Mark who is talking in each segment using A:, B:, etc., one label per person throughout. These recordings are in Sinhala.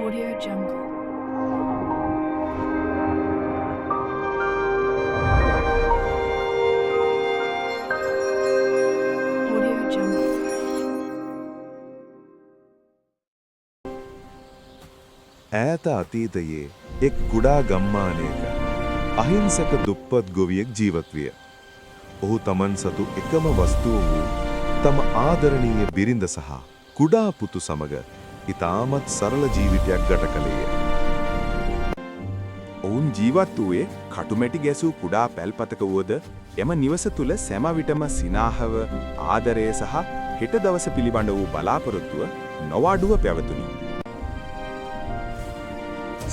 A: Audio Jungle. Audio Jungle.
B: ඈත අතීතයේ එක් කුඩා ගම්මානයක අහිංසක දුප්පත් ගොවියෙක් ජීවත් විය. ඔහු තමන් සතු එකම වස්තුව වූ තම ආදරණීය බිරිඳ සහ කුඩා පුතු සමග ඉතාමත් සරල ජීවිතයක් ගත කළේය.
C: ඔවුන් ජීවත් වූයේ කටුමැටි ගැසූ කුඩා පැල්පතක වුවද එම නිවස තුල සෑම විටම සිනාහව, ආදරය සහ හෙට දවස පිළිබඳ වූ බලාපොරොත්තුව නොඅඩුව පැවතුණි.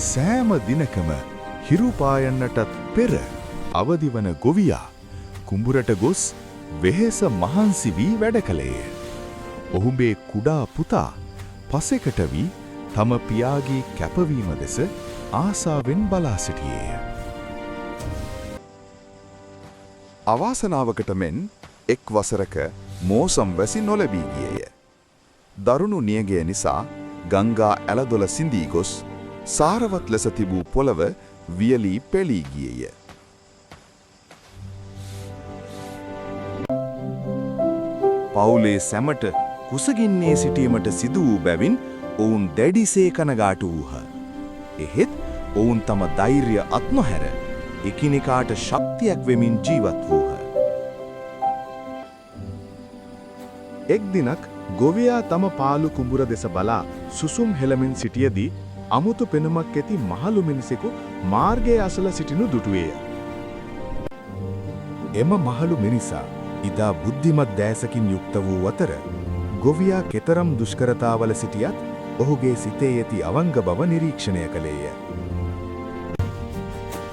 D: සෑම දිනකම හිරු පායන්නටත් පෙර අවදිවන ගොවියා කුඹුරට ගොස් වෙහෙස මහන්සි වී වැඩ කළේය. ඔහුගේ කුඩා පුතා පසෙකට වී තම පියාගේ කැපවීම දෙස ආසාවෙන් බලා සිටියේය.
C: අවාසනාවකට මෙන් එක් වසරක මෝසම් වැසි නොලැබී ගියේය. දරුණු නියගය නිසා ගංගා ඇලදොල සිඳී ගොස් සාරවත් ලෙස තිබූ පොළව වියලී පෙළී ගියේය. පවුලේ සැමට කුසගින්නේ සිටීමට සිදු වූ බැවින් ඔවුන් දැඩිසේ කනගාටු වූහ. එහෙත් ඔවුන් තම ධෛර්ය අත් නොහැර එකිනෙකාට ශක්තියක් වෙමින් ජීවත් වූහ.
D: එක් දිනක් ගොවියා තම පාළු කුඹුර දෙස බලා සුසුම් හෙළමින් සිටියදී අමුතු පෙනුමක් ඇති මහලු මිනිසෙකු මාර්ගයේ අසල සිටිනු දුටුවේය. එම මහලු මිනිසා ඉතා බුද්ධිමත් දෑසකින් යුක්ත වූ අතර ගොවියා කෙතරම් දුෂ්කරතාවල සිටියත් ඔහුගේ සිතේ ඇති අවංග බව නිරීක්ෂණය කළේය.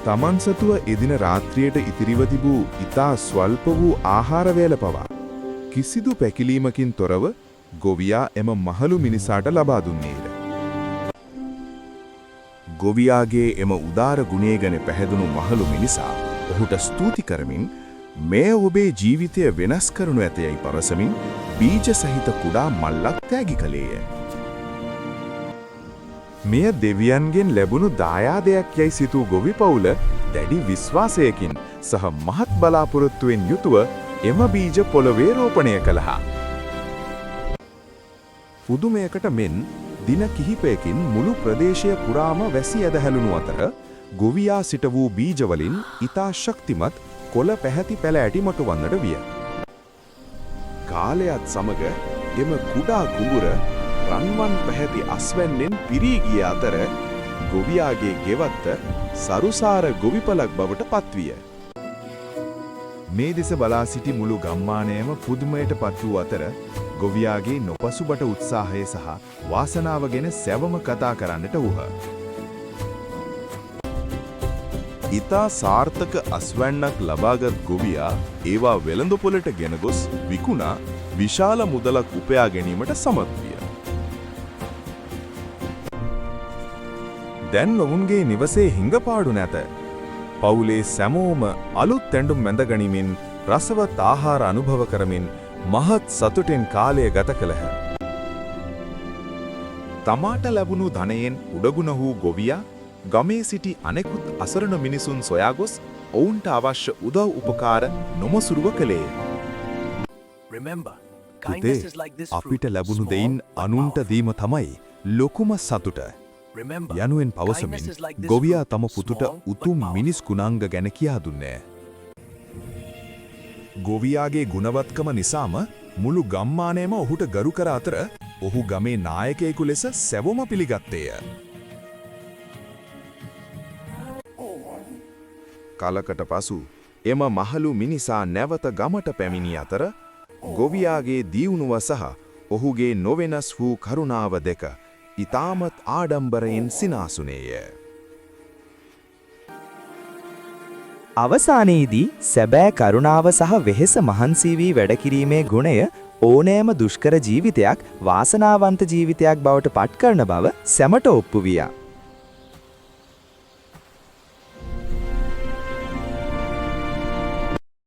D: තමන් සතුව එදින රාත්‍රියට ඉතිරිව තිබූ ඉතා ස්වල්ප වූ ආහාර වේල පවා කිසිදු පැකිලීමකින් තොරව ගොවියා එම මහලු මිනිසාට ලබා දුන්නේය.
C: ගොවියාගේ එම උදාර ගුණය ගැන පැහැදුණු මහලු මිනිසා ඔහුට ස්තුති කරමින් මේ ඔබේ ජීවිතය වෙනස් කරනු ඇතයයි පවසමින් බීජ සහිත කුඩා මල්ලක් තෑගි කළේය.
D: මෙය දෙවියන්ගෙන් ලැබුණු දායාදයක් යයි සිතූ ගොවි පවුල දැඩි විශ්වාසයකින් සහ මහත් බලාපොරොත්තුවෙන් යුතුව එම බීජ පොළවේ රෝපණය කළහා. පුදුමයකට මෙන් දින කිහිපයකින් මුළු ප්‍රදේශය පුරාම වැසි ඇදහැළුණු අතර ගොවියා සිට වූ බීජවලින් ඉතා ශක්තිමත් කොළ පැහැති පැල ඇටි මතුවන්නට විය.
C: කාලයත් සමග එම කුඩා කුඹුර රන්වන් පැහැති අස්වැන්නෙන් පිරී ගිය අතර ගොවියාගේ ගෙවත්ත සරුසාර ගොවිපලක් බවට පත්විය.
D: මේ දෙස බලා සිටි මුළු ගම්මානයම පුදුමයට පත් වූ අතර ගොවියාගේ නොපසුබට උත්සාහය සහ වාසනාව ගැන සැවම කතා කරන්නට වූහ.
C: ඉතා සාර්ථක අස්වැන්නක් ලබාගත් ගොවියා ඒවා වෙළඳපොළට ගෙන ගොස් විකුණා විශාල මුදලක් උපයා ගැනීමට සමත් විය.
D: දැන් ඔවුන්ගේ නිවසේ හිඟපාඩු නැත. පවුලේ සැමෝම අලුත් ඇඳුම් මැඳගනිමින් රසවත් ආහාර අනුභව කරමින් මහත් සතුටෙන් කාලය ගත කළහ.
C: තමාට ලැබුණු ධනයෙන් උඩගුණ වූ ගොවියා ගමේ සිටි අනෙකුත් අසරණ මිනිසුන් සොයා ගොස් ඔවුන්ට අවශ්‍ය උදව් උපකාර නොමසුරුව කළේය.
D: පුතේ, අපිට ලැබුණු දෙයින් අනුන්ට දීම තමයි ලොකුම සතුට. යනුවෙන් පවසමින් ගොවියා තම පුතුට උතුම් මිනිස් ගුණාංග ගැන කියා දුන්නේ. ගොවියාගේ ගුණවත්කම නිසාම මුළු ගම්මානයම ඔහුට ගරු කර අතර ඔහු ගමේ නායකයෙකු ලෙස සැවොම පිළිගත්තේය.
C: කලකට පසු එම මහලු මිනිසා නැවත ගමට පැමිණි අතර ගොවියාගේ දියුණුව සහ ඔහුගේ නොවෙනස් වූ කරුණාව දෙක ඉතාමත් ආඩම්බරයෙන් සිනාසුනේය.
E: අවසානයේදී සැබෑ කරුණාව සහ වෙහෙස මහන්සි වී වැඩ කිරීමේ ගුණය ඕනෑම දුෂ්කර ජීවිතයක් වාසනාවන්ත ජීවිතයක් බවට පත් කරන බව සැමට ඔප්පු වියා.